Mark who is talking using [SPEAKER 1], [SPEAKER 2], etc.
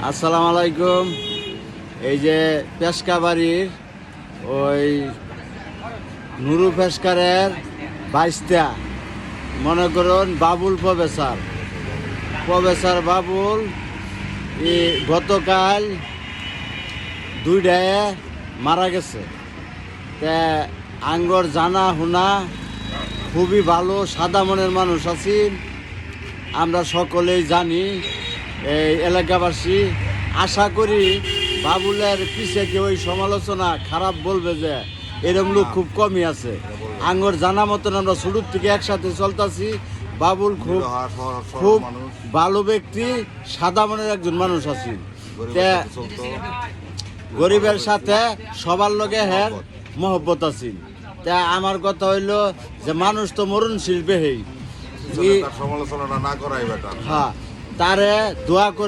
[SPEAKER 1] আসসালামু আলাইকুম। এই যে পেশকা বাড়ির ওই নুরু পেশকারের বাইশটা মনে করুন বাবুল প্রফেসর বাবুল গতকাল 2টায় মারা গেছে। তা আঙ্গর জানা হুনা খুবই ভালো সাদা মনের মানুষ আছেন, আমরা সকলেই জানি। এই এলাকাবাসী আশা করি বাবুলের পিছে কেউ ওই সমালোচনা খারাপ বলবে যে এরকম লোক খুব কমই আছে। আঙ্গর জানা মতন আমরা শুরুর থেকে একসাথে চলতেছি। বাবুল খুব খুব ভালো ব্যক্তি, সাদা মনের একজন মানুষ আছেন। গরিবের সাথে সবার লগে হ্যাঁ মহব্বত আছেন। তা আমার কথা হইল যে মানুষ তো মরণশীল বেহেই,
[SPEAKER 2] সমালোচনা না করাই বেটার।
[SPEAKER 1] হ্যাঁ, তারে দোয়া করবে।